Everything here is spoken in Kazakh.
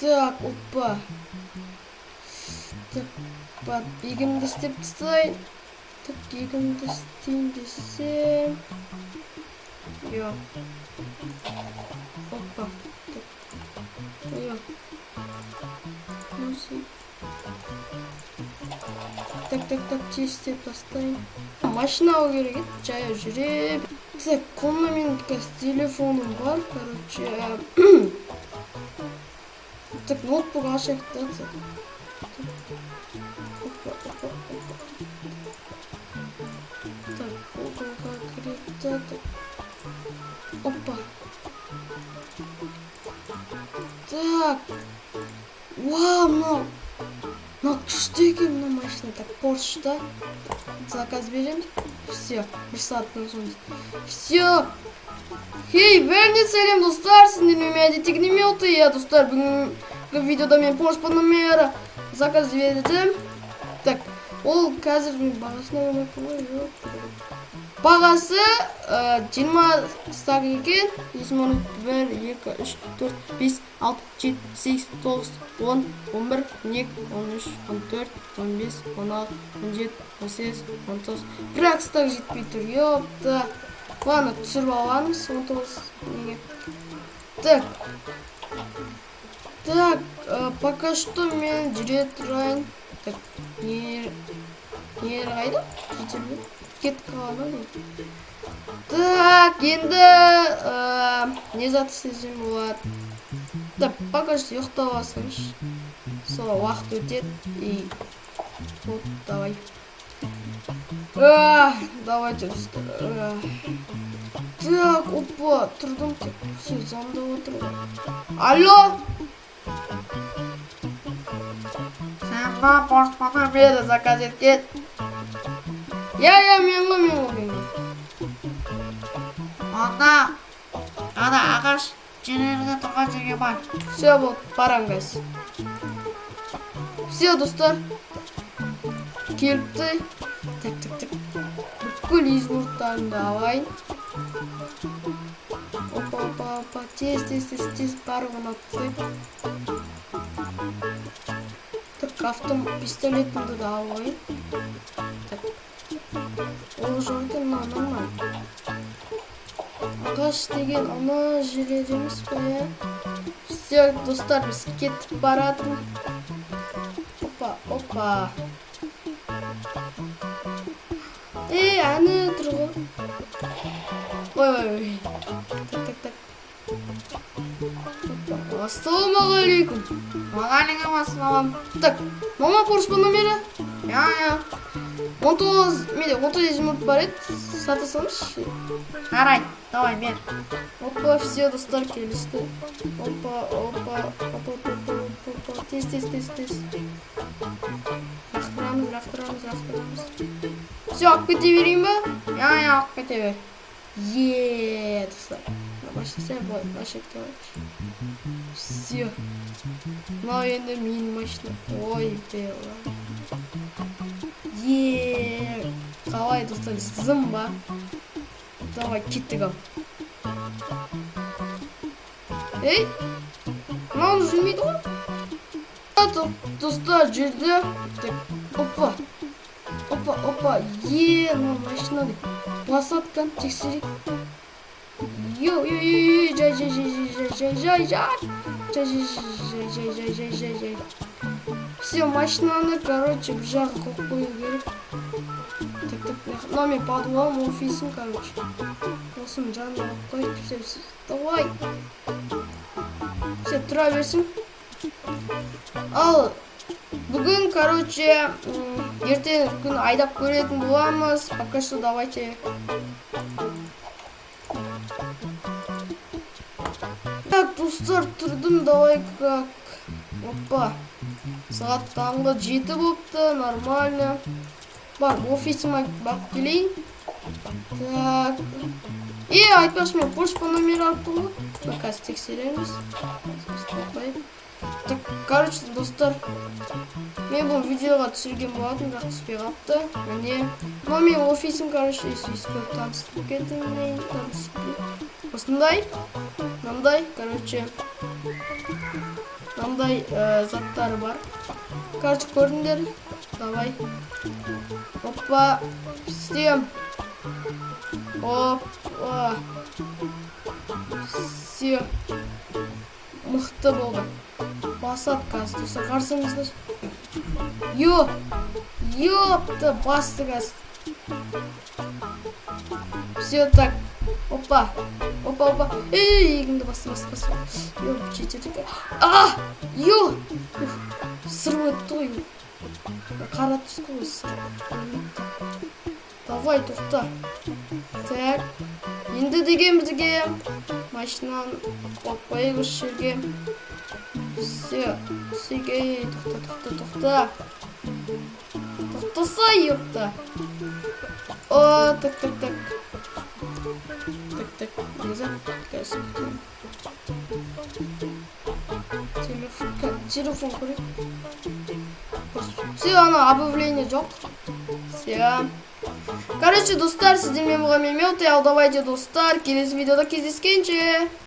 Так, опа. Так, егімді істеп тастайын. Так, егімді істейін десем. Жоқ. Опа. Жоқ. Так, тез істеп тастайын. Машина алу керек еді, жаяу жүре. Так, қолымда менің қазір телефоным бар, короче. Так, ноутбук ашайық та. Так, Google'ға кіреді. Опа. Так. Вау, мынау күшті екен мына машина. Так, Поршта заказ береміз. Все, бір сағаттан соң. Все. Хей, бәріне сәлем достар, сіздермен Медитек Немелты. Я, достар, бүгінгі видеода мен Порш Panamera заказ бердім. Так, ол қазір бағасына өміркін ғой. Бағасы 20 стак екен. 1, 2, 3, 4, 5, 6, 7, 8, 9, 10, 11, 12, 13, 14, 15, 16, 17, 18, 19. Бірақ стак жетпей тұр, ёпта. Ладно, түсіріп алғанымыз 19 неге. Так, пока что мен жүре тұрайын. Так, не қайда? Жетелі. Кетіп қалады. Так, енді не заты сезім болады. Так, пока что ұйықтап алсаңыз. Сол уақыт өтеді. И вот, давай. Давайте. Так, опа, тұрдым. Все, замдап отырмын. Алло! Сен ба, Порш Panamera заказ еткен? Я, мен ғой. Онда, ағаш жерерге тұрған жерге бар. Все, болды, барам газ. Все, достар. Келіпті. Так. Бүкіл измұрттарымды алайын. Опа. Тез барығын атсай. Так, автом пистолетімді да алайын. Так. Ол жойды, нормально. Ағаш деген ана жерер емес па, я? Все, достар, біз кетіп барадым. Опа. Әні тұрғы. Ой. Так. Ассалаумағалейкум. Уағалейкум ассалам. Так, мама Порш Panamera? Я. 19 минут бар еді, сата салыш. Арай, давай, бер. Опа, все, достар келісті. Опа. Тез. Рақтырамыз. Все, ақ кете берейін ба? Я, ақ кете бер. Достар. Машина башетке баршы. Все. Мынау енді менің машина. Ой, бела. Қалай, достар, зым ба? Давай, кеттік ал. Мынау жүрмейді ғой? Достар, жүрді. Опа. Мынау машина деп. Басатқан, тексерек. Жай. Все, машинаны, короче, бір жағы қоқ қою керек. Так, мынау мен подвалым, офисім, короче. Осының жанына қойып, все, давай. Все, тұра берсін. Ал, бүгін, короче, ертең күн айдап көретін боламыз. Пока что давайте. Так, достар, тұрдым, давай как. Опа. Сағат таңғы 7 болыпты, нормально. Бар, офисіме бақып келейін. Так. Айтпақшы мен Порш Panamera алып тұр ғой. Қазір тексереміз. Так, короче, достар, мен бұл видеоға түсірген болатын, бірақ түспей қалыпты. Міне, но мен офисім, короче, ескіліп таныстырып кетім. Осындай, мынандай, короче, қандай заттары бар. Короче, көрдіңдер. Давай. Опа. Всем. Опа. Все. Мықты болды. Басат қазір. Достар, қарсаңыздар. Ёпты, басты қазір. Все так. Опа. Эй, егінді басты. Жетеді. Сыр өтті ғой. Қара түс қой сыр. Давай, тоқта. Так. Енді дегенбізге машинаны қойып осы жерге. Все. Түсеге. Тоқта. Тоқтаса, ёпта. О, так. Нельзя. Телефон көрейік. Все, ана объявление жоқ. Все. Короче, достар, сіздермен болған мен Мелтый. Ал давайте, достар, келесі видеода кездескенше.